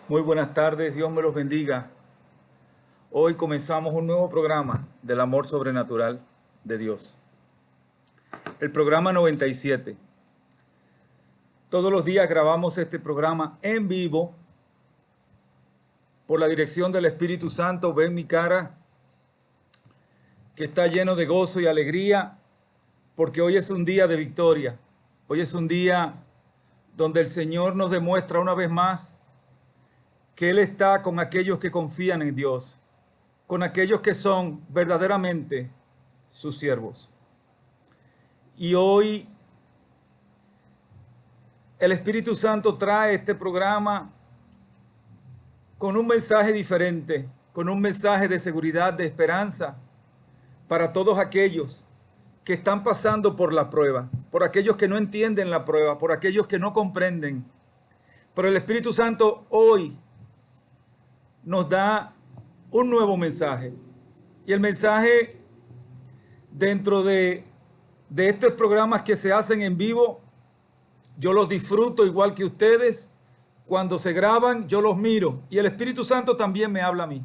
Muy buenas tardes, Dios me los bendiga. Hoy comenzamos un nuevo programa del amor sobrenatural de Dios. El programa 97. Todos los días grabamos este programa en vivo por la dirección del Espíritu Santo. Ven mi cara que está lleno de gozo y alegría porque hoy es un día de victoria. Hoy es un día donde el Señor nos demuestra una vez más que Él está con aquellos que confían en Dios, con aquellos que son verdaderamente sus siervos. Y hoy el Espíritu Santo trae este programa con un mensaje diferente, con un mensaje de seguridad, de esperanza para todos aquellos que están pasando por la prueba, por aquellos que no entienden la prueba, por aquellos que no comprenden. Pero el Espíritu Santo hoy nos da un nuevo mensaje. Y el mensaje dentro de estos programas que se hacen en vivo, yo los disfruto igual que ustedes. Cuando se graban, yo los miro. Y el Espíritu Santo también me habla a mí.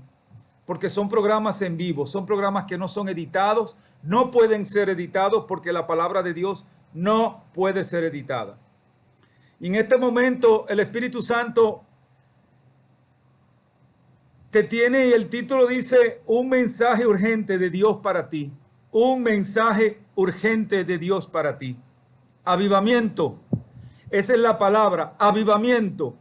Porque son programas en vivo, son programas que no son editados, no pueden ser editados porque la palabra de Dios no puede ser editada. Y en este momento el Espíritu Santo te tiene, y el título dice, un mensaje urgente de Dios para ti. Un mensaje urgente de Dios para ti. Avivamiento. Esa es la palabra, avivamiento.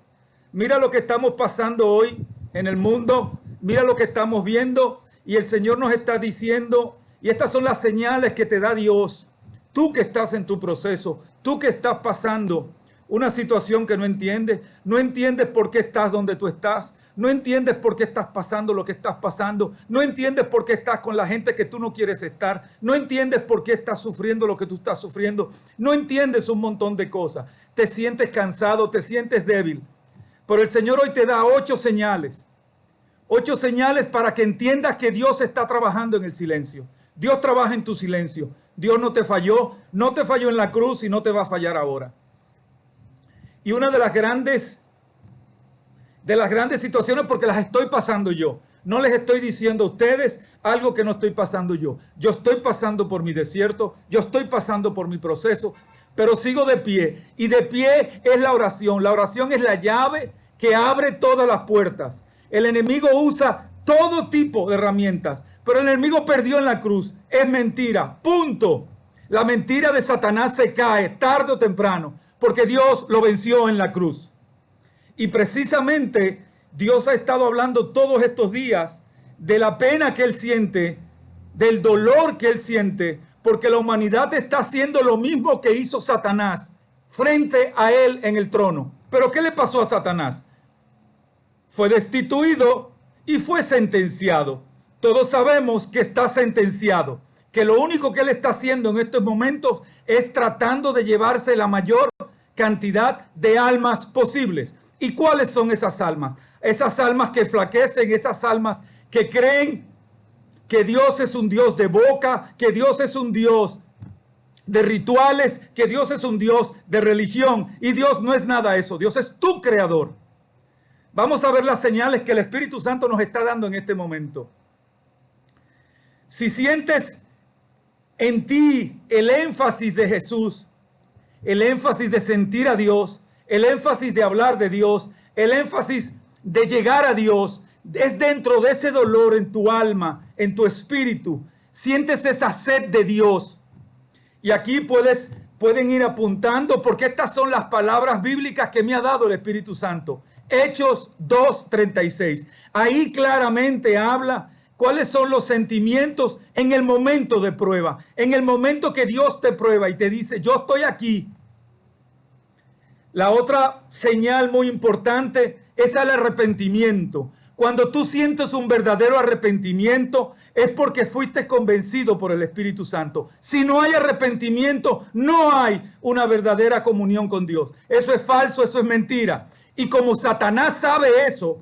Mira lo que estamos pasando hoy en el mundo. Mira lo que estamos viendo. Y el Señor nos está diciendo, y estas son las señales que te da Dios. Tú que estás en tu proceso, tú que estás pasando una situación que no entiendes por qué estás donde tú estás, no entiendes por qué estás pasando lo que estás pasando, no entiendes por qué estás con la gente que tú no quieres estar, no entiendes por qué estás sufriendo lo que tú estás sufriendo, no entiendes un montón de cosas, te sientes cansado, te sientes débil. Pero el Señor hoy te da 8 señales para que entiendas que Dios está trabajando en el silencio. Dios trabaja en tu silencio. Dios no te falló en la cruz y no te va a fallar ahora. Y una de las grandes situaciones, porque las estoy pasando yo. No les estoy diciendo a ustedes algo que no estoy pasando yo. Yo estoy pasando por mi desierto, yo estoy pasando por mi proceso, pero sigo de pie. Y de pie es la oración. La oración es la llave que abre todas las puertas. El enemigo usa todo tipo de herramientas, pero el enemigo perdió en la cruz. Es mentira, punto. La mentira de Satanás se cae tarde o temprano, porque Dios lo venció en la cruz. Y precisamente Dios ha estado hablando todos estos días de la pena que Él siente, del dolor que Él siente, porque la humanidad está haciendo lo mismo que hizo Satanás frente a Él en el trono. ¿Pero qué le pasó a Satanás? Fue destituido y fue sentenciado. Todos sabemos que está sentenciado, que lo único que Él está haciendo en estos momentos es tratando de llevarse la mayor cantidad de almas posibles. ¿Y cuáles son esas almas? Esas almas que flaquecen, esas almas que creen que Dios es un Dios de boca, que Dios es un Dios de rituales, que Dios es un Dios de religión. Y Dios no es nada eso, Dios es tu creador. Vamos a ver las señales que el Espíritu Santo nos está dando en este momento. Si sientes en ti el énfasis de Jesús, el énfasis de sentir a Dios, el énfasis de hablar de Dios, el énfasis de llegar a Dios, es dentro de ese dolor en tu alma, en tu espíritu. Sientes esa sed de Dios. Y aquí pueden ir apuntando, porque estas son las palabras bíblicas que me ha dado el Espíritu Santo. Hechos 2:36. Ahí claramente habla cuáles son los sentimientos en el momento de prueba, en el momento que Dios te prueba y te dice, yo estoy aquí. La otra señal muy importante es el arrepentimiento. Cuando tú sientes un verdadero arrepentimiento es porque fuiste convencido por el Espíritu Santo. Si no hay arrepentimiento, no hay una verdadera comunión con Dios. Eso es falso, eso es mentira. Y como Satanás sabe eso,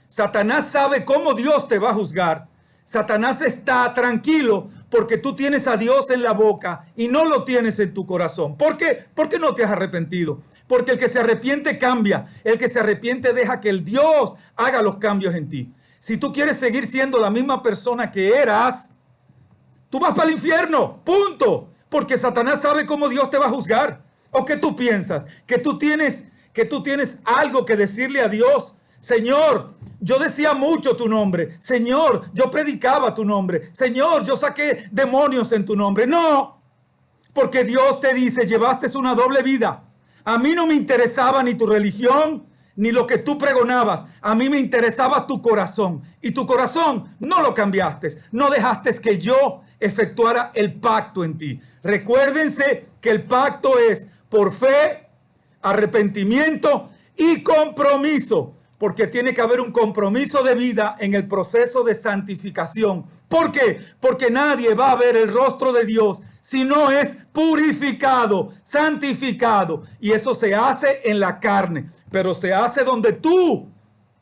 Satanás sabe cómo Dios te va a juzgar. Satanás está tranquilo porque tú tienes a Dios en la boca y no lo tienes en tu corazón. ¿Por qué? Porque no te has arrepentido. Porque el que se arrepiente cambia. El que se arrepiente deja que el Dios haga los cambios en ti. Si tú quieres seguir siendo la misma persona que eras, tú vas para el infierno. Punto. Porque Satanás sabe cómo Dios te va a juzgar. ¿O qué tú piensas? Que tú tienes algo que decirle a Dios. Señor, yo decía mucho tu nombre. Señor, yo predicaba tu nombre. Señor, yo saqué demonios en tu nombre. No, porque Dios te dice, llevaste una doble vida. A mí no me interesaba ni tu religión, ni lo que tú pregonabas. A mí me interesaba tu corazón. Y tu corazón no lo cambiaste. No dejaste que yo efectuara el pacto en ti. Recuérdense que el pacto es por fe, arrepentimiento y compromiso. Porque tiene que haber un compromiso de vida en el proceso de santificación. ¿Por qué? Porque nadie va a ver el rostro de Dios si no es purificado, santificado. Y eso se hace en la carne, pero se hace donde tú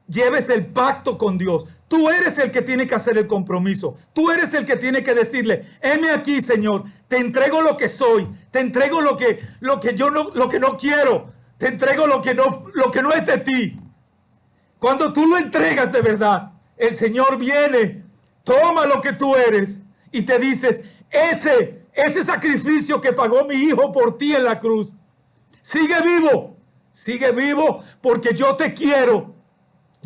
lleves el pacto con Dios. Tú eres el que tiene que hacer el compromiso. Tú eres el que tiene que decirle, heme aquí, Señor, te entrego lo que soy, te entrego lo que no quiero, te entrego lo que no es de ti. Cuando tú lo entregas de verdad, el Señor viene, toma lo que tú eres y te dices, ese sacrificio que pagó mi hijo por ti en la cruz, sigue vivo porque yo te quiero.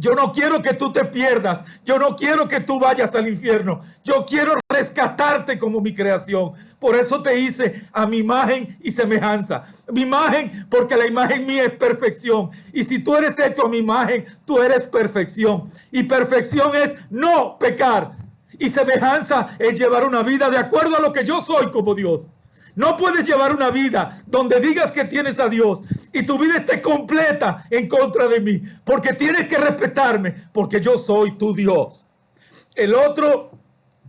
Yo no quiero que tú te pierdas. Yo no quiero que tú vayas al infierno. Yo quiero rescatarte como mi creación. Por eso te hice a mi imagen y semejanza. Mi imagen, porque la imagen mía es perfección. Y si tú eres hecho a mi imagen, tú eres perfección. Y perfección es no pecar. Y semejanza es llevar una vida de acuerdo a lo que yo soy como Dios. No puedes llevar una vida donde digas que tienes a Dios y tu vida esté completa en contra de mí, porque tienes que respetarme, porque yo soy tu Dios. El otro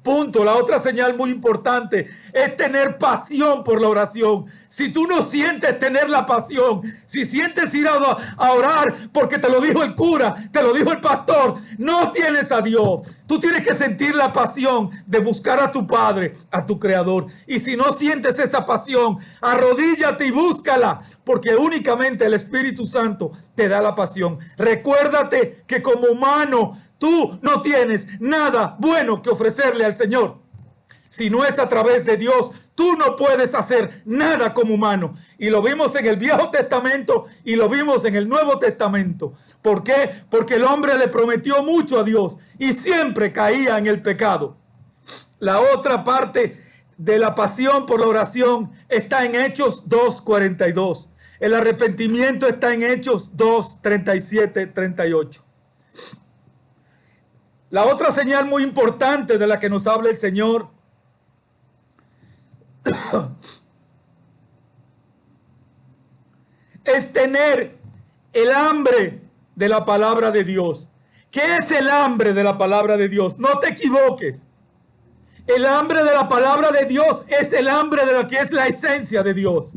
punto, la otra señal muy importante es tener pasión por la oración. Si tú no sientes tener la pasión, si sientes ir a orar porque te lo dijo el cura, te lo dijo el pastor, no tienes a Dios. Tú tienes que sentir la pasión de buscar a tu Padre, a tu Creador. Y si no sientes esa pasión, arrodíllate y búscala, porque únicamente el Espíritu Santo te da la pasión. Recuérdate que como humano tú no tienes nada bueno que ofrecerle al Señor. Si no es a través de Dios, tú no puedes hacer nada como humano. Y lo vimos en el Viejo Testamento y lo vimos en el Nuevo Testamento. ¿Por qué? Porque el hombre le prometió mucho a Dios y siempre caía en el pecado. La otra parte de la pasión por la oración está en Hechos 2:42. El arrepentimiento está en Hechos 2:37-38. La otra señal muy importante de la que nos habla el Señor es tener el hambre de la palabra de Dios. ¿Qué es el hambre de la palabra de Dios? No te equivoques. El hambre de la palabra de Dios es el hambre de lo que es la esencia de Dios.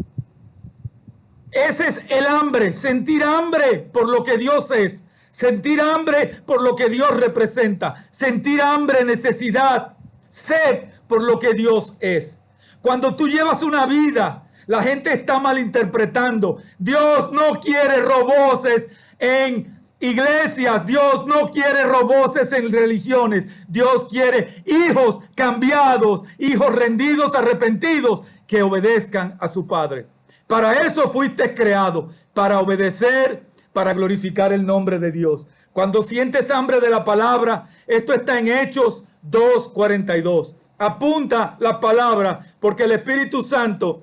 Ese es el hambre, sentir hambre por lo que Dios es. Sentir hambre por lo que Dios representa. Sentir hambre, necesidad, sed por lo que Dios es. Cuando tú llevas una vida, la gente está malinterpretando. Dios no quiere roboces en iglesias. Dios no quiere roboces en religiones. Dios quiere hijos cambiados, hijos rendidos, arrepentidos, que obedezcan a su Padre. Para eso fuiste creado, para obedecer, para glorificar el nombre de Dios. Cuando sientes hambre de la palabra, esto está en Hechos 2:42. Apunta la palabra porque el Espíritu Santo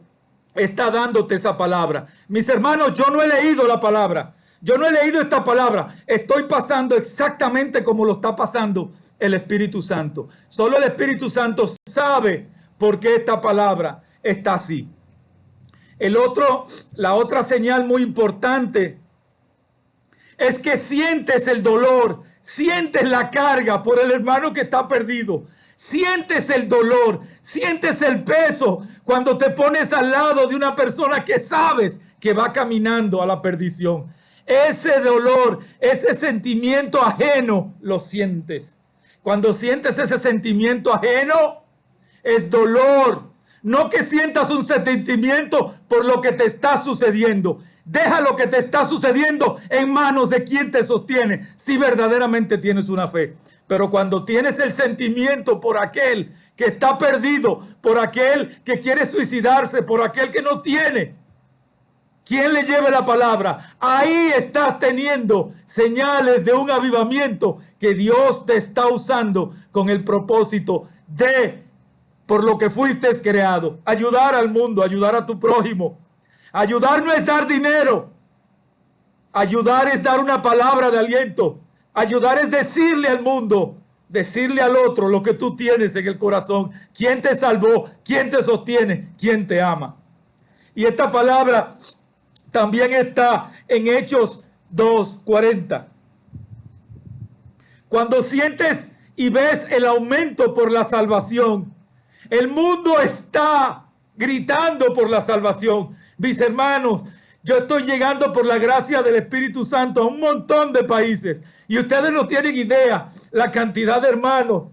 está dándote esa palabra. Mis hermanos, yo no he leído la palabra. Yo no he leído esta palabra. Estoy pasando exactamente como lo está pasando el Espíritu Santo. Solo el Espíritu Santo sabe por qué esta palabra está así. La otra señal muy importante es que sientes el dolor, sientes la carga por el hermano que está perdido. Sientes el dolor, sientes el peso cuando te pones al lado de una persona que sabes que va caminando a la perdición. Ese dolor, ese sentimiento ajeno, lo sientes. Cuando sientes ese sentimiento ajeno, es dolor. No que sientas un sentimiento por lo que te está sucediendo. Deja lo que te está sucediendo en manos de quien te sostiene, si verdaderamente tienes una fe. Pero cuando tienes el sentimiento por aquel que está perdido, por aquel que quiere suicidarse, por aquel que no tiene quien le lleve la palabra, ahí estás teniendo señales de un avivamiento que Dios te está usando con el propósito de, por lo que fuiste creado, ayudar al mundo, ayudar a tu prójimo. Ayudar no es dar dinero. Ayudar es dar una palabra de aliento. Ayudar es decirle al mundo, decirle al otro lo que tú tienes en el corazón. ¿Quién te salvó? ¿Quién te sostiene? ¿Quién te ama? Y esta palabra también está en Hechos 2:40. Cuando sientes y ves el aumento por la salvación, el mundo está gritando por la salvación. Mis hermanos, yo estoy llegando por la gracia del Espíritu Santo a un montón de países y ustedes no tienen idea la cantidad de hermanos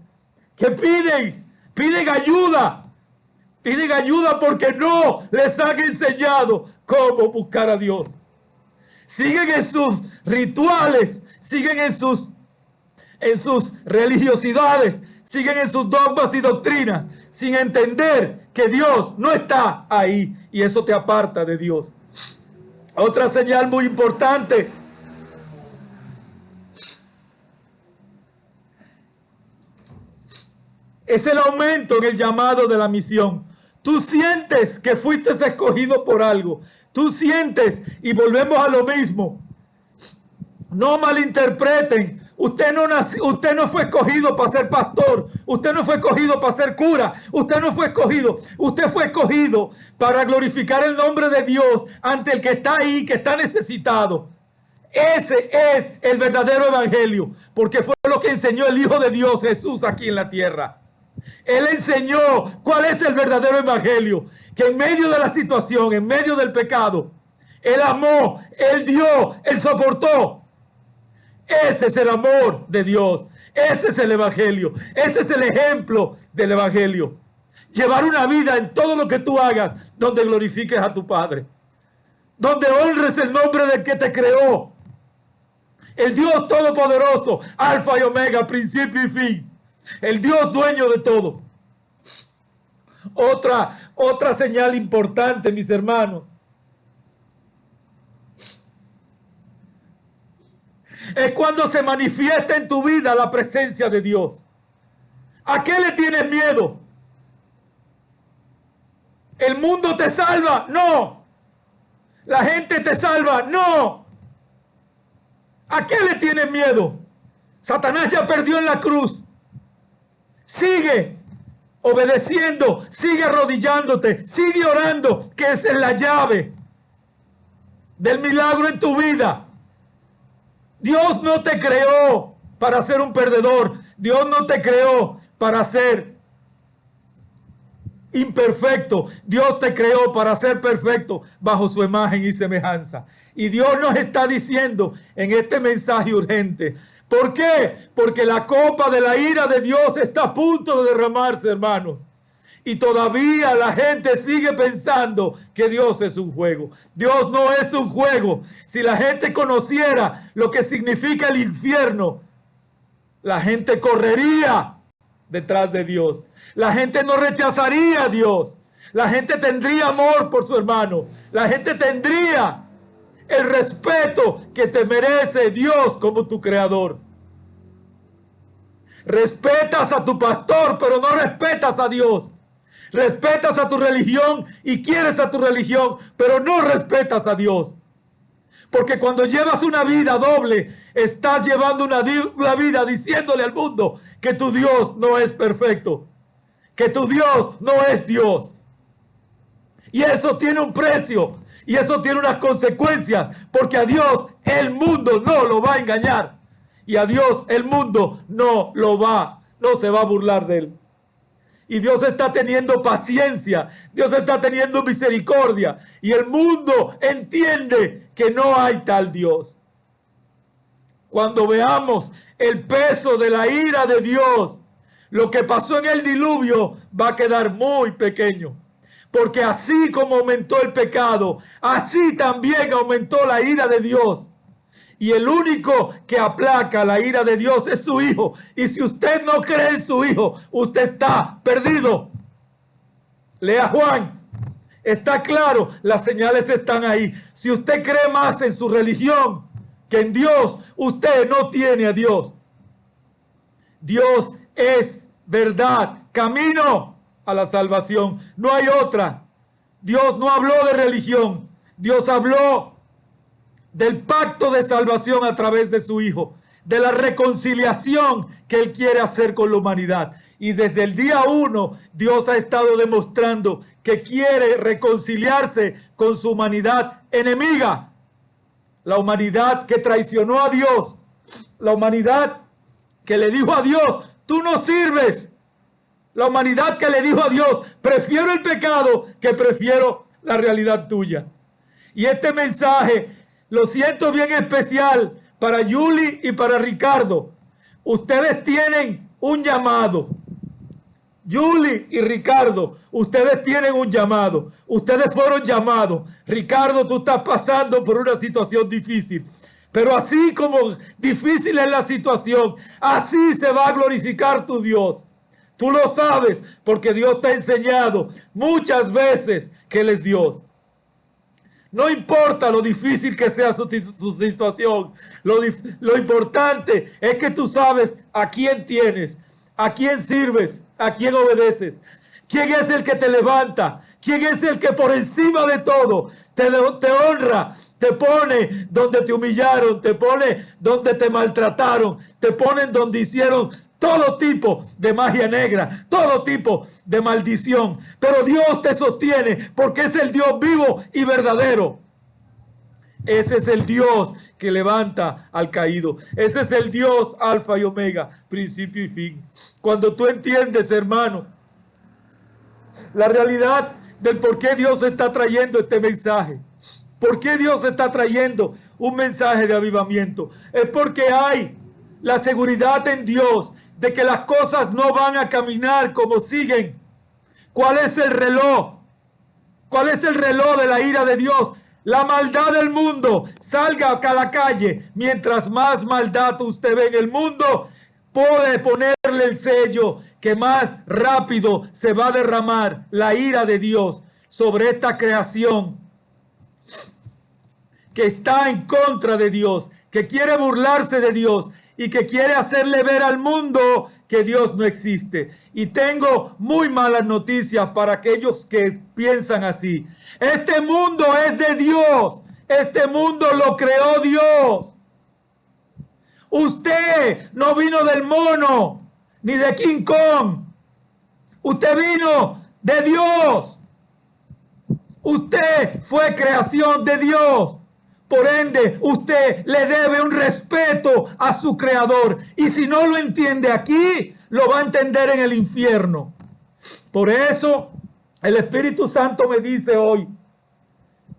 que piden ayuda. Piden ayuda porque no les han enseñado cómo buscar a Dios. Siguen en sus rituales, siguen en sus religiosidades, siguen en sus dogmas y doctrinas, sin entender que Dios no está ahí y eso te aparta de Dios. Otra señal muy importante es el aumento en el llamado de la misión. Tú sientes que fuiste escogido por algo. Tú sientes, y volvemos a lo mismo. No malinterpreten. Usted no fue escogido para ser pastor. Usted no fue escogido para ser cura. Usted no fue escogido. Usted fue escogido para glorificar el nombre de Dios ante el que está ahí, que está necesitado. Ese es el verdadero evangelio, porque fue lo que enseñó el Hijo de Dios, Jesús, aquí en la tierra. Él enseñó cuál es el verdadero evangelio, que en medio de la situación, en medio del pecado, Él amó, Él dio, Él soportó. Ese es el amor de Dios, ese es el evangelio, ese es el ejemplo del evangelio. Llevar una vida en todo lo que tú hagas donde glorifiques a tu Padre, donde honres el nombre del que te creó, el Dios todopoderoso, alfa y omega, principio y fin. El Dios dueño de todo. Otra señal importante, mis hermanos, es cuando se manifiesta en tu vida la presencia de Dios. ¿A qué le tienes miedo? ¿El mundo te salva? No. ¿La gente te salva? No. ¿A qué le tienes miedo? Satanás ya perdió en la cruz. Sigue obedeciendo, sigue arrodillándote, sigue orando, que esa es la llave del milagro en tu vida. Dios no te creó para ser un perdedor. Dios no te creó para ser imperfecto. Dios te creó para ser perfecto bajo su imagen y semejanza. Y Dios nos está diciendo en este mensaje urgente. ¿Por qué? Porque la copa de la ira de Dios está a punto de derramarse, hermanos. Y todavía la gente sigue pensando que Dios es un juego. Dios no es un juego. Si la gente conociera lo que significa el infierno, la gente correría detrás de Dios. La gente no rechazaría a Dios. La gente tendría amor por su hermano. La gente tendría el respeto que te merece Dios como tu creador. Respetas a tu pastor, pero no respetas a Dios. Respetas a tu religión y quieres a tu religión, pero no respetas a Dios. Porque cuando llevas una vida doble, estás llevando una vida diciéndole al mundo que tu Dios no es perfecto, que tu Dios no es Dios. Y eso tiene un precio, y eso tiene unas consecuencias, porque a Dios el mundo no lo va a engañar, y a Dios el mundo no se va a burlar de él. Y Dios está teniendo paciencia, Dios está teniendo misericordia, y el mundo entiende que no hay tal Dios. Cuando veamos el peso de la ira de Dios, Lo que pasó en el diluvio va a quedar muy pequeño. Porque así como aumentó el pecado, así también aumentó la ira de Dios. Y el único que aplaca la ira de Dios es su Hijo. Y si usted no cree en su Hijo, usted está perdido. Lea Juan. Está claro, las señales están ahí. Si usted cree más en su religión que en Dios, usted no tiene a Dios. Dios es verdad, camino a la salvación. No hay otra. Dios no habló de religión. Dios habló del pacto de salvación a través de su Hijo, de la reconciliación que Él quiere hacer con la humanidad. Y desde el día 1, Dios ha estado demostrando que quiere reconciliarse con su humanidad enemiga. La humanidad que traicionó a Dios. La humanidad que le dijo a Dios, tú no sirves. La humanidad que le dijo a Dios, prefiero el pecado que prefiero la realidad tuya. Y este mensaje lo siento bien especial para Yuli y para Ricardo. Ustedes tienen un llamado. Yuli y Ricardo, ustedes tienen un llamado. Ustedes fueron llamados. Ricardo, tú estás pasando por una situación difícil. Pero así como difícil es la situación, así se va a glorificar tu Dios. Tú lo sabes porque Dios te ha enseñado muchas veces que Él es Dios. No importa lo difícil que sea su situación. Lo importante es que tú sabes a quién tienes, a quién sirves, a quién obedeces. ¿Quién es el que te levanta? ¿Quién es el que por encima de todo te honra? Te pone donde te humillaron, te pone donde te maltrataron, te ponen donde hicieron todo tipo de magia negra, todo tipo de maldición. Pero Dios te sostiene porque es el Dios vivo y verdadero. Ese es el Dios que levanta al caído. Ese es el Dios alfa y omega, principio y fin. Cuando tú entiendes, hermano, la realidad del por qué Dios está trayendo este mensaje. ¿Por qué Dios está trayendo un mensaje de avivamiento? Es porque hay la seguridad en Dios de que las cosas no van a caminar como siguen. ¿Cuál es el reloj? ¿Cuál es el reloj de la ira de Dios? La maldad del mundo. Salga a la calle. Mientras más maldad usted ve en el mundo, puede ponerle el sello que más rápido se va a derramar la ira de Dios sobre esta creación que está en contra de Dios, que quiere burlarse de Dios y que quiere hacerle ver al mundo que Dios no existe. Y tengo muy malas noticias para aquellos que piensan así. Este mundo es de Dios. Este mundo lo creó Dios. Usted no vino del mono ni de King Kong. Usted vino de Dios. Usted fue creación de Dios. Por ende, usted le debe un respeto a su creador. Y si no lo entiende aquí, lo va a entender en el infierno. Por eso, el Espíritu Santo me dice hoy,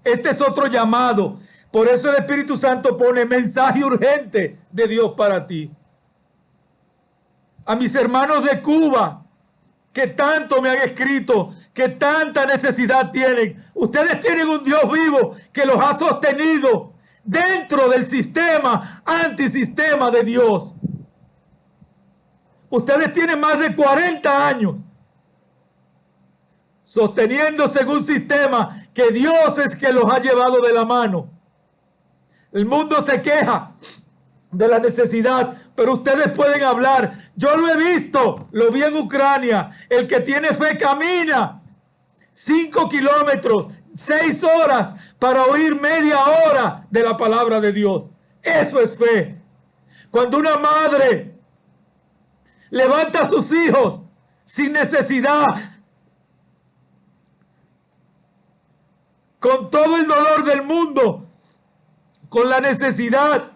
este es otro llamado. Por eso el Espíritu Santo pone mensaje urgente de Dios para ti. A mis hermanos de Cuba, que tanto me han escrito, que tanta necesidad tienen. Ustedes tienen un Dios vivo que los ha sostenido dentro del sistema, antisistema de Dios. Ustedes tienen más de 40 años sosteniéndose en un sistema que Dios es que los ha llevado de la mano. El mundo se queja de la necesidad, pero ustedes pueden hablar. Yo lo he visto, lo vi en Ucrania. El que tiene fe camina 5 kilómetros, 6 horas para oír media hora de la palabra de Dios. Eso es fe. Cuando una madre levanta a sus hijos sin necesidad, con todo el dolor del mundo, con la necesidad,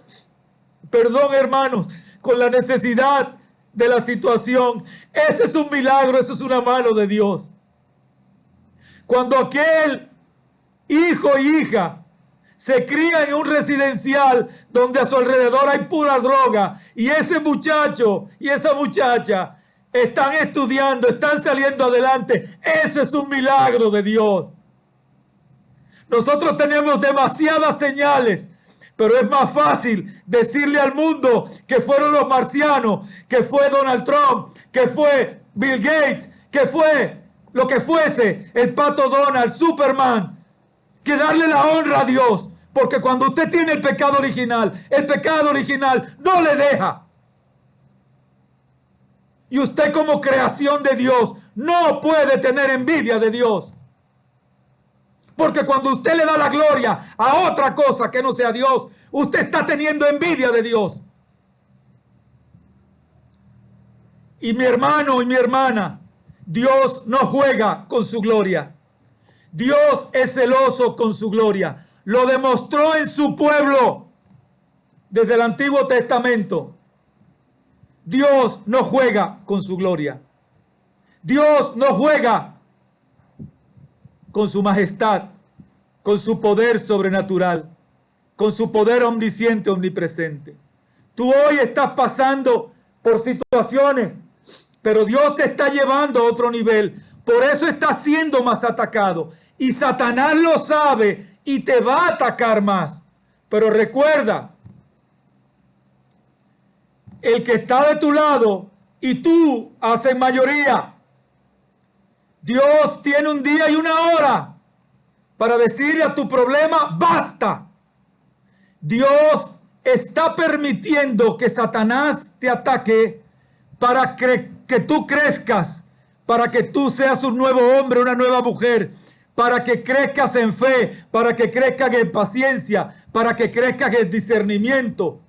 perdón hermanos, con la necesidad de la situación, ese es un milagro, eso es una mano de Dios. Cuando aquel hijo y hija se cría en un residencial donde a su alrededor hay pura droga y ese muchacho y esa muchacha están estudiando, están saliendo adelante. Eso es un milagro de Dios. Nosotros tenemos demasiadas señales, pero es más fácil decirle al mundo que fueron los marcianos, que fue Donald Trump, que fue Bill Gates, que fue lo que fuese, el Pato Donald, Superman, que darle la honra a Dios. Porque cuando usted tiene el pecado original no le deja. Y usted como creación de Dios no puede tener envidia de Dios. Porque cuando usted le da la gloria a otra cosa que no sea Dios, usted está teniendo envidia de Dios. Y mi hermano y mi hermana, Dios no juega con su gloria. Dios es celoso con su gloria. Lo demostró en su pueblo desde el Antiguo Testamento. Dios no juega con su gloria. Dios no juega con su majestad, con su poder sobrenatural, con su poder omnisciente, omnipresente. Tú hoy estás pasando por situaciones, pero Dios te está llevando a otro nivel. Por eso estás siendo más atacado. Y Satanás lo sabe y te va a atacar más. Pero recuerda, el que está de tu lado y tú hacen mayoría. Dios tiene un día y una hora para decirle a tu problema, basta. Dios está permitiendo que Satanás te ataque para que tú crezcas, para que tú seas un nuevo hombre, una nueva mujer, para que crezcas en fe, para que crezcas en paciencia, para que crezcas en discernimiento.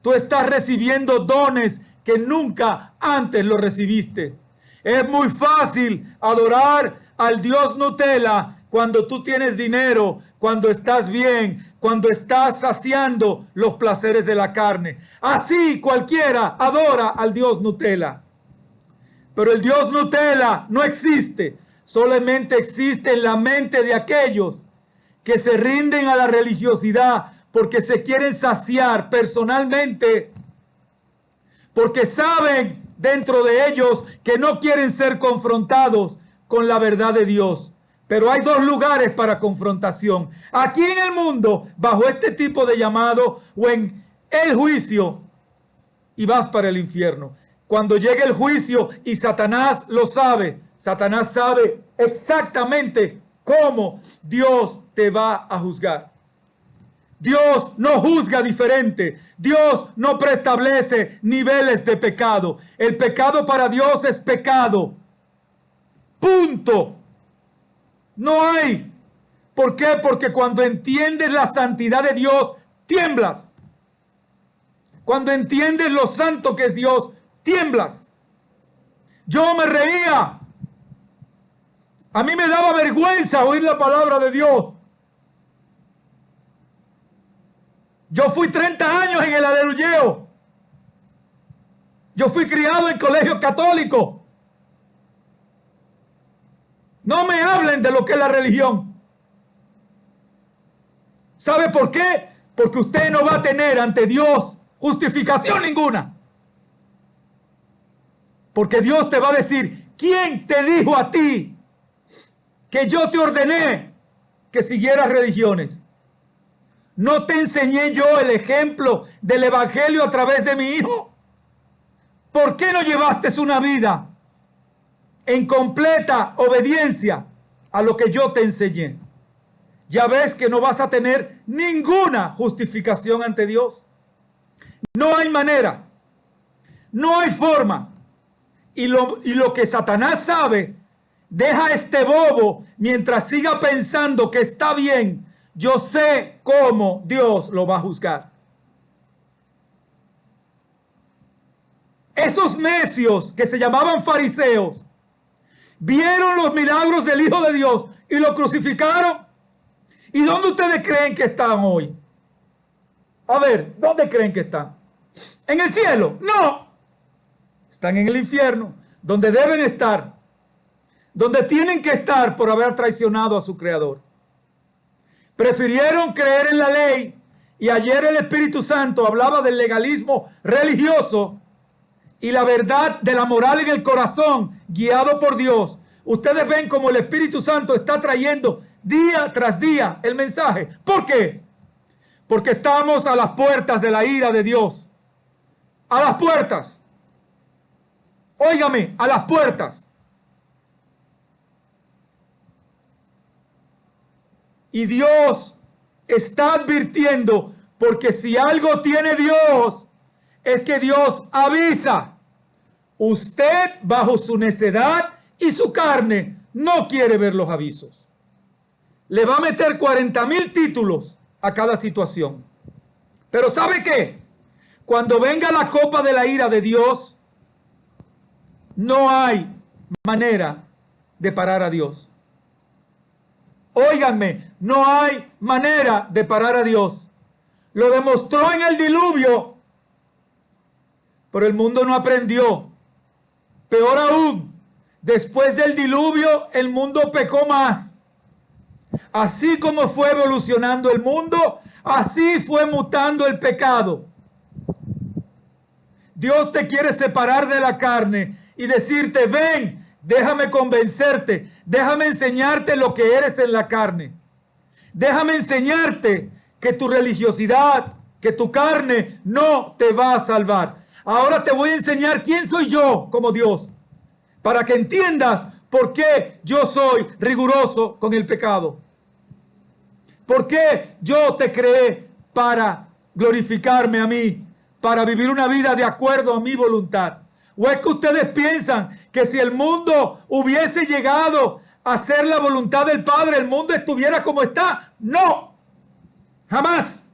Tú estás recibiendo dones que nunca antes lo recibiste. Es muy fácil adorar al Dios Nutella cuando tú tienes dinero, cuando estás bien, cuando estás saciando los placeres de la carne. Así cualquiera adora al Dios Nutella. Pero el Dios Nutella no existe. Solamente existe en la mente de aquellos que se rinden a la religiosidad porque se quieren saciar personalmente, porque saben dentro de ellos que no quieren ser confrontados con la verdad de Dios. Pero hay dos lugares para confrontación. Aquí en el mundo, bajo este tipo de llamado, o en el juicio, y vas para el infierno. Cuando llegue el juicio, y Satanás lo sabe, Satanás sabe exactamente cómo Dios te va a juzgar. Dios no juzga diferente. Dios no preestablece niveles de pecado. El pecado para Dios es pecado. Punto. No hay. ¿Por qué? Porque cuando entiendes la santidad de Dios, tiemblas. Cuando entiendes lo santo que es Dios, tiemblas. Yo me reía. A mí me daba vergüenza oír la palabra de Dios. Yo fui 30 años en el aleluyeo. Yo fui criado en colegio católico. No me hablen de lo que es la religión. ¿Sabe por qué? Porque usted no va a tener ante Dios justificación ninguna. Porque Dios te va a decir, ¿quién te dijo a ti que yo te ordené que siguieras religiones? ¿No te enseñé yo el ejemplo del evangelio a través de mi hijo? ¿Por qué no llevaste una vida en completa obediencia a lo que yo te enseñé? Ya ves que no vas a tener ninguna justificación ante Dios. No hay manera, no hay forma. Y lo que Satanás sabe, deja a este bobo mientras siga pensando que está bien. Yo sé cómo Dios lo va a juzgar. Esos necios que se llamaban fariseos vieron los milagros del Hijo de Dios y lo crucificaron. ¿Y dónde ustedes creen que están hoy? A ver, ¿dónde creen que están? ¿En el cielo? No. Están en el infierno, donde deben estar, donde tienen que estar por haber traicionado a su Creador. Prefirieron creer en la ley, y ayer el Espíritu Santo hablaba del legalismo religioso, y la verdad de la moral en el corazón, guiado por Dios, ustedes ven como el Espíritu Santo está trayendo día tras día el mensaje. ¿Por qué? Porque estamos a las puertas de la ira de Dios. A las puertas. Óigame, a las puertas. Y Dios está advirtiendo, porque si algo tiene Dios, es que Dios avisa. Usted, bajo su necedad y su carne, no quiere ver los avisos. Le va a meter 40,000 títulos a cada situación. Pero ¿sabe qué? Cuando venga la copa de la ira de Dios, no hay manera de parar a Dios. Óiganme, no hay manera de parar a Dios. Lo demostró en el diluvio, pero el mundo no aprendió. Peor aún, después del diluvio, el mundo pecó más. Así como fue evolucionando el mundo, así fue mutando el pecado. Dios te quiere separar de la carne y decirte, ven, déjame convencerte, déjame enseñarte lo que eres en la carne. Déjame enseñarte que tu religiosidad, que tu carne no te va a salvar. Ahora te voy a enseñar quién soy yo como Dios, para que entiendas por qué yo soy riguroso con el pecado. ¿Por qué yo te creé para glorificarme a mí, para vivir una vida de acuerdo a mi voluntad? ¿O es que ustedes piensan que si el mundo hubiese llegado a hacer la voluntad del Padre, el mundo estuviera como está? No, jamás.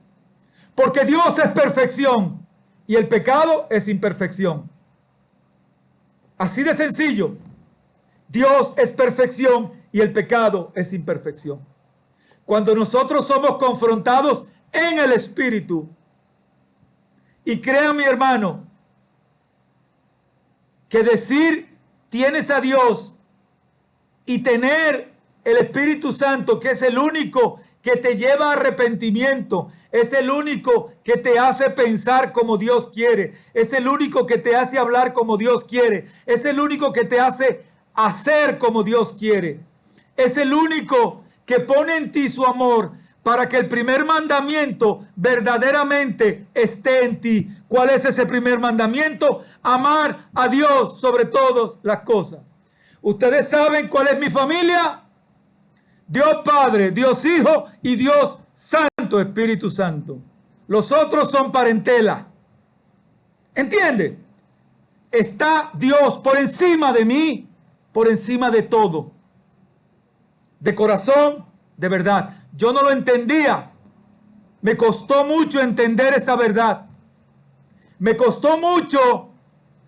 Porque Dios es perfección y el pecado es imperfección. Así de sencillo. Dios es perfección y el pecado es imperfección. Cuando nosotros somos confrontados en el Espíritu, y crean, mi hermano, que decir tienes a Dios y tener el Espíritu Santo, que es el único que te lleva a arrepentimiento, es el único que te hace pensar como Dios quiere, es el único que te hace hablar como Dios quiere, es el único que te hace hacer como Dios quiere, es el único que pone en ti su amor para que el primer mandamiento verdaderamente esté en ti. ¿Cuál es ese primer mandamiento? Amar a Dios sobre todas las cosas. ¿Ustedes saben cuál es mi familia? Dios Padre, Dios Hijo y Dios Santo, Espíritu Santo. Los otros son parentela. ¿Entiende? Está Dios por encima de mí, por encima de todo. De corazón, de verdad. Yo no lo entendía. Me costó mucho entender esa verdad. Me costó mucho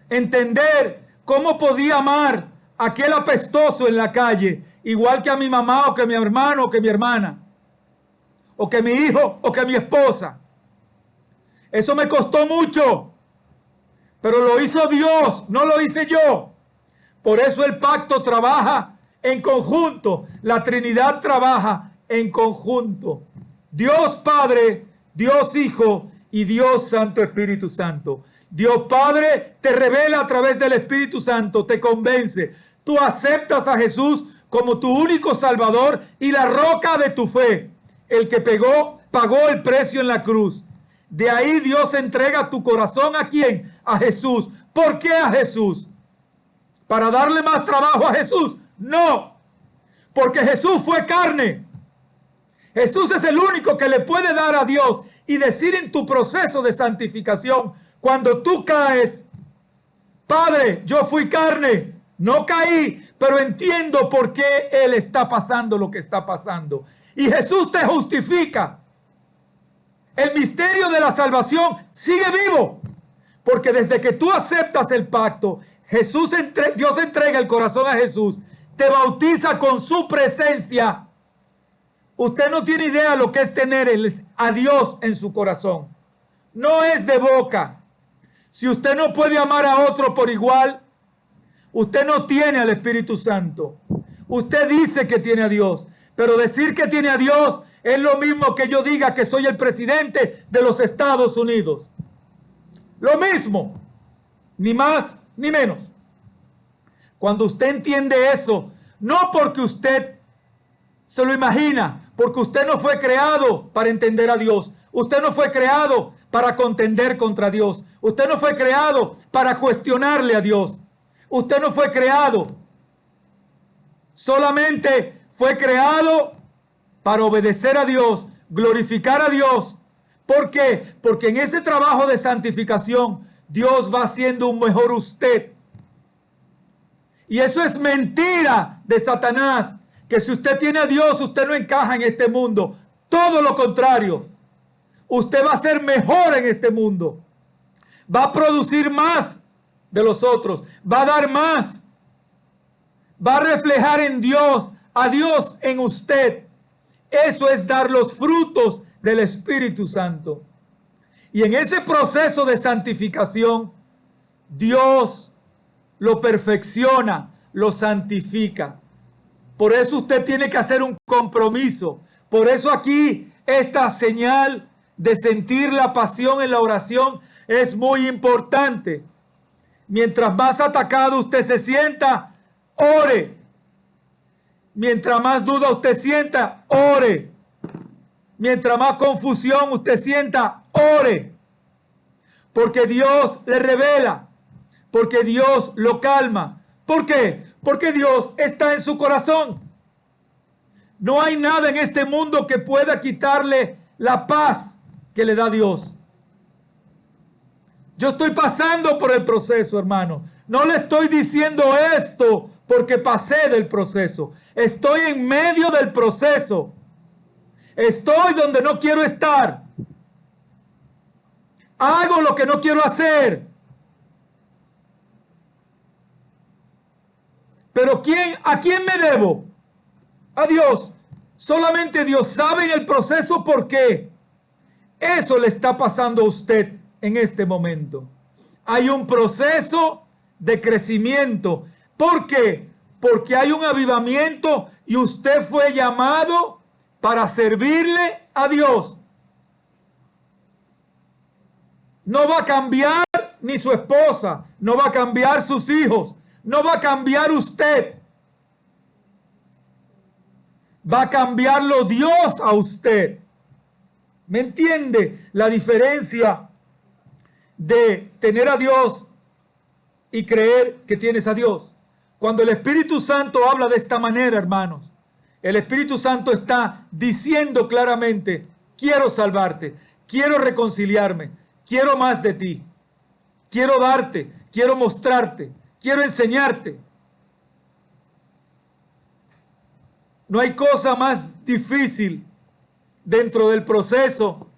entender cómo podía amar a aquel apestoso en la calle, igual que a mi mamá o que a mi hermano o que mi hermana, o que mi hijo o que mi esposa. Eso me costó mucho, pero lo hizo Dios, no lo hice yo. Por eso el pacto trabaja en conjunto, la Trinidad trabaja en conjunto. Dios Padre, Dios Hijo y Dios Santo Espíritu Santo. Dios Padre te revela a través del Espíritu Santo, te convence. Tú aceptas a Jesús como tu único Salvador y la roca de tu fe, el que pagó el precio en la cruz. De ahí Dios entrega tu corazón ¿a quién? A Jesús. ¿Por qué a Jesús? ¿Para darle más trabajo a Jesús? No, porque Jesús fue carne. Jesús es el único que le puede dar a Dios y decir en tu proceso de santificación, cuando tú caes, Padre, yo fui carne, no caí, pero entiendo por qué Él está pasando lo que está pasando. Y Jesús te justifica. El misterio de la salvación sigue vivo, porque desde que tú aceptas el pacto, Dios entrega el corazón a Jesús, te bautiza con su presencia. Usted no tiene idea lo que es tener a Dios en su corazón. No es de boca. Si usted no puede amar a otro por igual, usted no tiene al Espíritu Santo. Usted dice que tiene a Dios, pero decir que tiene a Dios es lo mismo que yo diga que soy el presidente de los Estados Unidos. Lo mismo. ni más ni menos. Cuando usted entiende eso, no porque usted se lo imagina, porque usted no fue creado para entender a Dios. Usted no fue creado para contender contra Dios. Usted no fue creado para cuestionarle a Dios. Usted no fue creado. Solamente fue creado para obedecer a Dios, glorificar a Dios. ¿Por qué? Porque en ese trabajo de santificación, Dios va haciendo un mejor usted. Y eso es mentira de Satanás. Que si usted tiene a Dios, usted no encaja en este mundo. Todo lo contrario. Usted va a ser mejor en este mundo. Va a producir más de los otros. Va a dar más. Va a reflejar en Dios, a Dios en usted. Eso es dar los frutos del Espíritu Santo. Y en ese proceso de santificación, Dios lo perfecciona, lo santifica. Por eso usted tiene que hacer un compromiso. Por eso aquí esta señal de sentir la pasión en la oración es muy importante. Mientras más atacado usted se sienta, ore. Mientras más duda usted sienta, ore. Mientras más confusión usted sienta, ore. Porque Dios le revela. Porque Dios lo calma. ¿Por qué? Porque Dios está en su corazón. No hay nada en este mundo que pueda quitarle la paz que le da Dios. Yo estoy pasando por el proceso, hermano. No le estoy diciendo esto porque pasé del proceso. Estoy en medio del proceso. Estoy donde no quiero estar. Hago lo que no quiero hacer. Pero ¿a quién me debo? A Dios. Solamente Dios sabe en el proceso por qué. Eso le está pasando a usted en este momento. Hay un proceso de crecimiento. ¿Por qué? Porque hay un avivamiento y usted fue llamado para servirle a Dios. No va a cambiar ni su esposa, no va a cambiar sus hijos, no va a cambiar usted. Va a cambiarlo Dios a usted. ¿Me entiende la diferencia de tener a Dios y creer que tienes a Dios? Cuando el Espíritu Santo habla de esta manera, hermanos, el Espíritu Santo está diciendo claramente: quiero salvarte, quiero reconciliarme, quiero más de ti, quiero darte, quiero mostrarte, quiero enseñarte. No hay cosa más difícil dentro del proceso.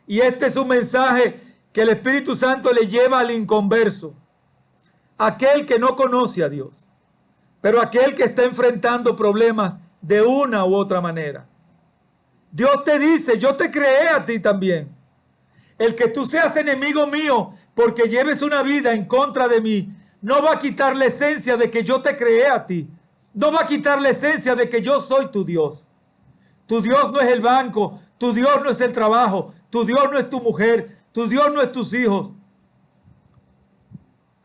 Y este es un mensaje que el Espíritu Santo le lleva al inconverso. Aquel que no conoce a Dios. Pero aquel que está enfrentando problemas de una u otra manera. Dios te dice: yo te creé a ti también. El que tú seas enemigo mío porque lleves una vida en contra de mí, no va a quitar la esencia de que yo te creé a ti. No va a quitar la esencia de que yo soy tu Dios. Tu Dios no es el banco, tu Dios no es el trabajo, tu Dios no es tu mujer, tu Dios no es tus hijos.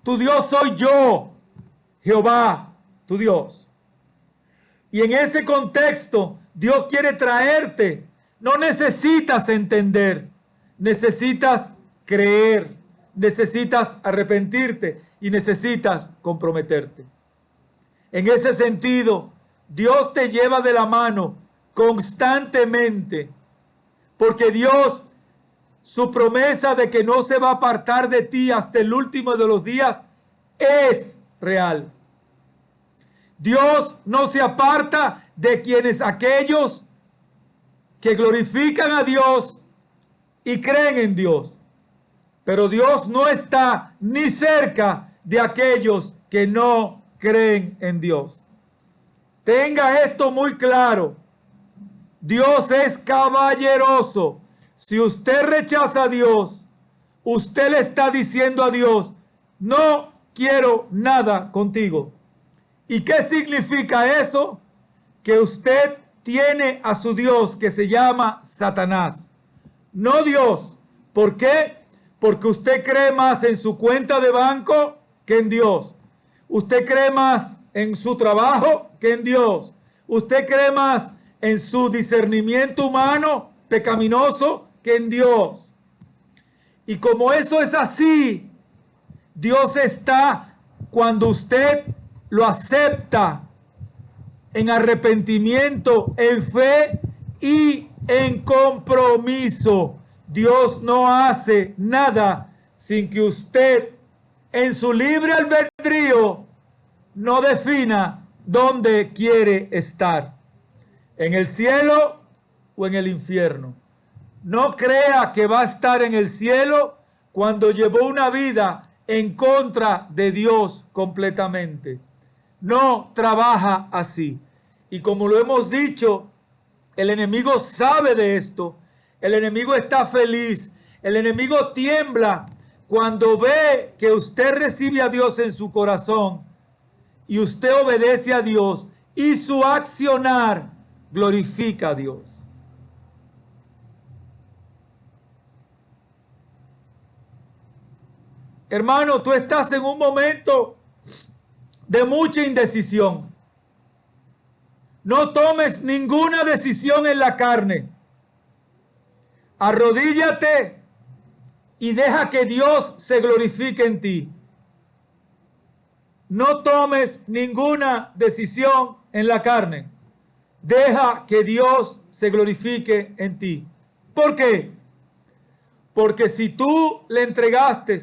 Tu Dios soy yo, Jehová, tu Dios. Y en ese contexto, Dios quiere traerte. No necesitas entender, necesitas creer, necesitas arrepentirte y necesitas comprometerte. En ese sentido, Dios te lleva de la mano constantemente, porque Dios, su promesa de que no se va a apartar de ti hasta el último de los días es real. Dios no se aparta de aquellos que glorifican a Dios y creen en Dios. Pero Dios no está ni cerca de aquellos que no creen en Dios. Tenga esto muy claro. Dios es caballeroso. Si usted rechaza a Dios, usted le está diciendo a Dios: no quiero nada contigo. ¿Y qué significa eso? Que usted tiene a su Dios que se llama Satanás, no Dios. ¿Por qué? Porque usted cree más en su cuenta de banco que en Dios. Usted cree más en su trabajo que en Dios. Usted cree más en su discernimiento humano pecaminoso que en Dios. Y como eso es así, Dios está cuando usted lo acepta en arrepentimiento, en fe y en compromiso. Dios no hace nada sin que usted en su libre albedrío no defina dónde quiere estar, en el cielo o en el infierno. No crea que va a estar en el cielo cuando llevó una vida en contra de Dios completamente. No trabaja así. Y como lo hemos dicho, el enemigo sabe de esto. El enemigo está feliz. El enemigo tiembla cuando ve que usted recibe a Dios en su corazón y usted obedece a Dios y su accionar glorifica a Dios. Hermano, tú estás en un momento de mucha indecisión. No tomes ninguna decisión en la carne. Arrodíllate y deja que Dios se glorifique en ti. No tomes ninguna decisión en la carne. Deja que Dios se glorifique en ti. ¿Por qué? Porque si tú le entregaste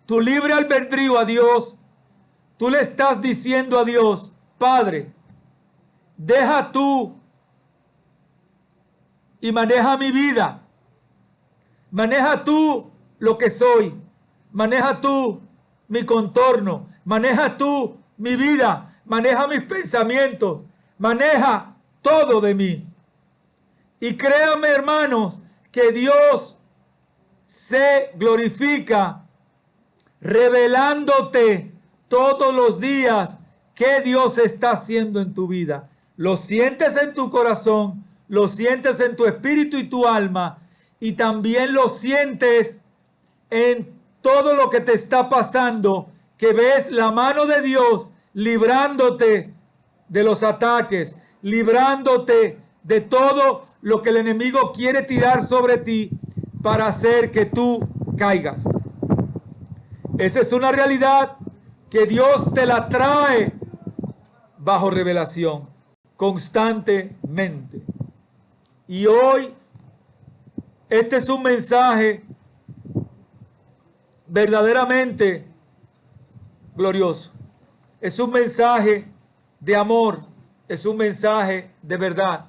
tu libre albedrío a Dios, tú le estás diciendo a Dios: Padre, deja tú y maneja mi vida. Maneja tú lo que soy. Maneja tú mi contorno. Maneja tú mi vida. Maneja mis pensamientos. Maneja todo de mí. Y créanme, hermanos, que Dios se glorifica revelándote todos los días qué Dios está haciendo en tu vida. Lo sientes en tu corazón, lo sientes en tu espíritu y tu alma, y también lo sientes en todo lo que te está pasando, que ves la mano de Dios librándote de los ataques, librándote de todo lo que el enemigo quiere tirar sobre ti para hacer que tú caigas. Esa es una realidad que Dios te la trae bajo revelación constantemente. Y hoy este es un mensaje verdaderamente glorioso. Es un mensaje de amor, es un mensaje de verdad.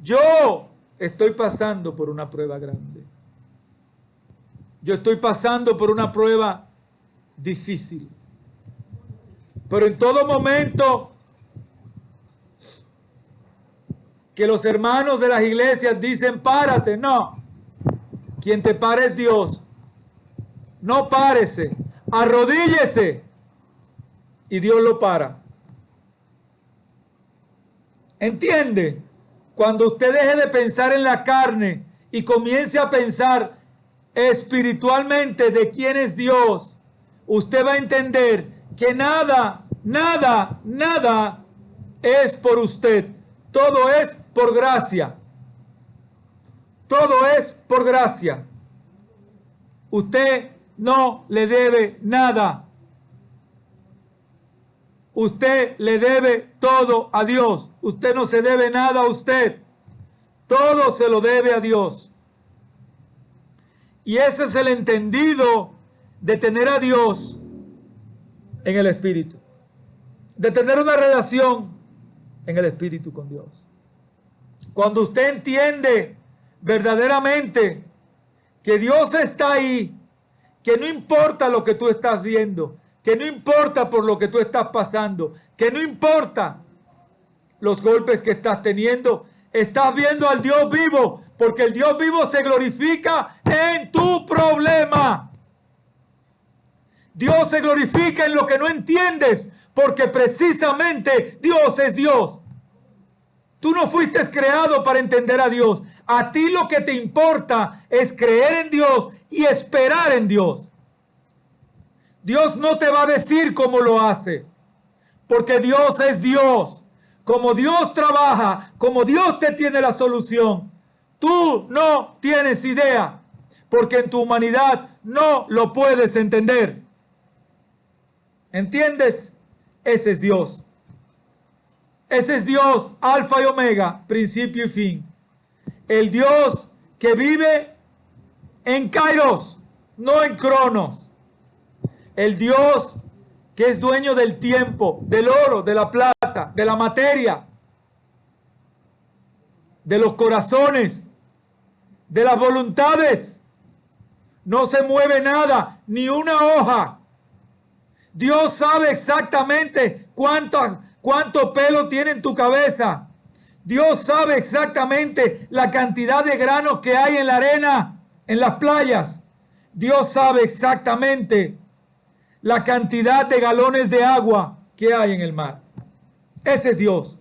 Yo estoy pasando por una prueba grande. Yo estoy pasando por una prueba difícil. Pero en todo momento que los hermanos de las iglesias dicen: párate, no. Quien te para es Dios. No párese, arrodíllese y Dios lo para. ¿Entiende? Cuando usted deje de pensar en la carne y comience a pensar espiritualmente de quién es Dios, usted va a entender que nada es por usted. Todo es por gracia. Todo es por gracia. Usted no le debe nada. Usted le debe todo a Dios. Usted no se debe nada a usted. Todo se lo debe a Dios. Y ese es el entendido de tener a Dios en el Espíritu. De tener una relación en el Espíritu con Dios. Cuando usted entiende verdaderamente que Dios está ahí, que no importa lo que tú estás viendo, que no importa por lo que tú estás pasando, que no importa los golpes que estás teniendo, estás viendo al Dios vivo, porque el Dios vivo se glorifica en tu problema. Dios se glorifica en lo que no entiendes, porque precisamente Dios es Dios. Tú no fuiste creado para entender a Dios. A ti lo que te importa es creer en Dios y esperar en Dios. Dios no te va a decir cómo lo hace, porque Dios es Dios. Como Dios trabaja, como Dios te tiene la solución, tú no tienes idea, porque en tu humanidad no lo puedes entender. ¿Entiendes? Ese es Dios. Ese es Dios, alfa y omega, principio y fin. El Dios que vive en Kairos, no en Cronos. El Dios que es dueño del tiempo, del oro, de la plata, de la materia, de los corazones, de las voluntades. No se mueve nada, ni una hoja. Dios sabe exactamente cuánto pelo tiene en tu cabeza. Dios sabe exactamente la cantidad de granos que hay en la arena, en las playas. Dios sabe exactamente la cantidad de galones de agua que hay en el mar. Ese es Dios,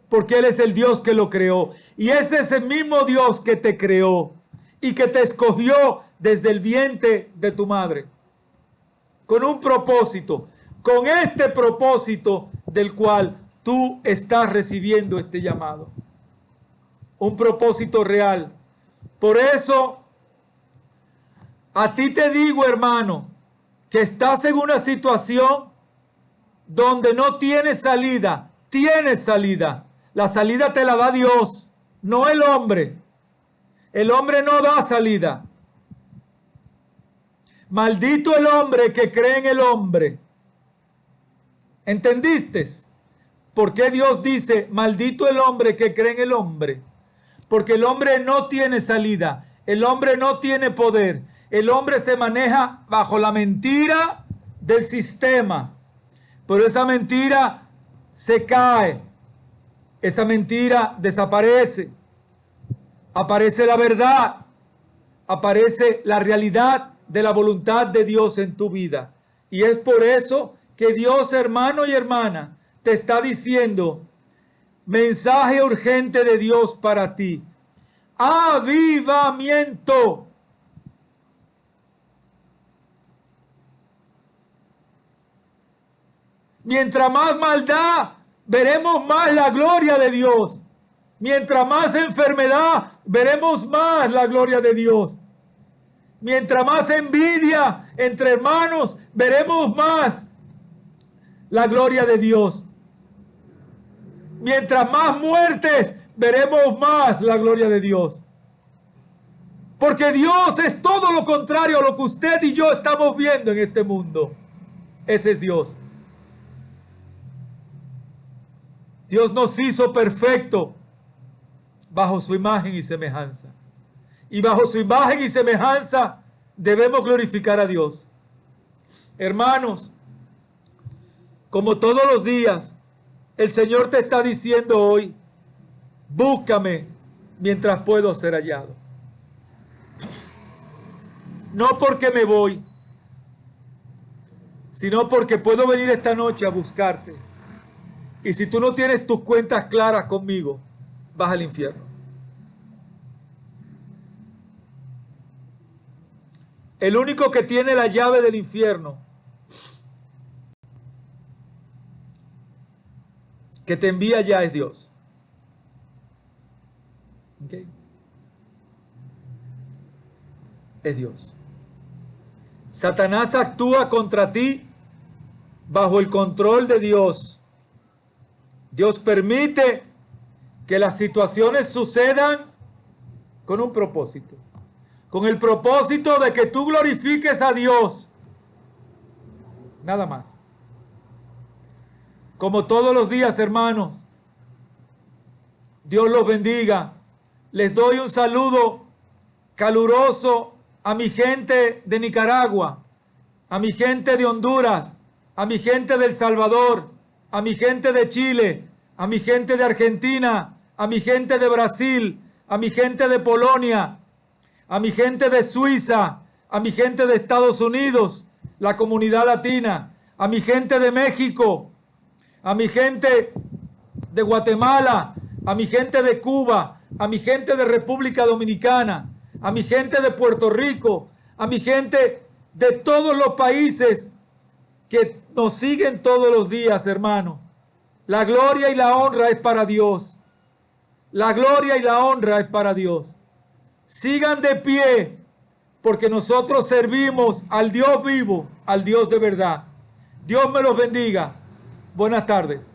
porque Él es el Dios que lo creó. Y ese es el mismo Dios que te creó y que te escogió desde el vientre de tu madre, con un propósito, con este propósito del cual tú estás recibiendo este llamado. Un propósito real. Por eso, a ti te digo, hermano, que estás en una situación donde no tienes salida. Tienes salida. La salida te la da Dios, no el hombre. El hombre no da salida. Maldito el hombre que cree en el hombre. ¿Entendiste? ¿Por qué Dios dice, maldito el hombre que cree en el hombre? Porque el hombre no tiene salida. El hombre no tiene poder. El hombre se maneja bajo la mentira del sistema. Pero esa mentira se cae. Esa mentira desaparece. Aparece la verdad. Aparece la realidad de la voluntad de Dios en tu vida. Y es por eso que Dios, hermano y hermana, te está diciendo, mensaje urgente de Dios para ti. Avivamiento. Mientras más maldad, veremos más la gloria de Dios. Mientras más enfermedad, veremos más la gloria de Dios. Mientras más envidia entre hermanos, veremos más la gloria de Dios. Mientras más muertes, veremos más la gloria de Dios. Porque Dios es todo lo contrario a lo que usted y yo estamos viendo en este mundo. Ese es Dios. Dios nos hizo perfecto bajo su imagen y semejanza. Y bajo su imagen y semejanza debemos glorificar a Dios. Hermanos, como todos los días, el Señor te está diciendo hoy, búscame mientras puedo ser hallado. No porque me voy, sino porque puedo venir esta noche a buscarte. Y si tú no tienes tus cuentas claras conmigo, vas al infierno. El único que tiene la llave del infierno, que te envía ya, es Dios. ¿Okay? Es Dios. Satanás actúa contra ti bajo el control de Dios. Dios permite que las situaciones sucedan con un propósito. Con el propósito de que tú glorifiques a Dios. Nada más. Como todos los días, hermanos, Dios los bendiga. Les doy un saludo caluroso a mi gente de Nicaragua, a mi gente de Honduras, a mi gente de El Salvador, a mi gente de Chile, a mi gente de Argentina, a mi gente de Brasil, a mi gente de Polonia, a mi gente de Suiza, a mi gente de Estados Unidos, la comunidad latina, a mi gente de México, a mi gente de Guatemala, a mi gente de Cuba, a mi gente de República Dominicana, a mi gente de Puerto Rico, a mi gente de todos los países que nos siguen todos los días, hermanos. La gloria y la honra es para Dios. La gloria y la honra es para Dios. Sigan de pie, porque nosotros servimos al Dios vivo, al Dios de verdad. Dios me los bendiga. Buenas tardes.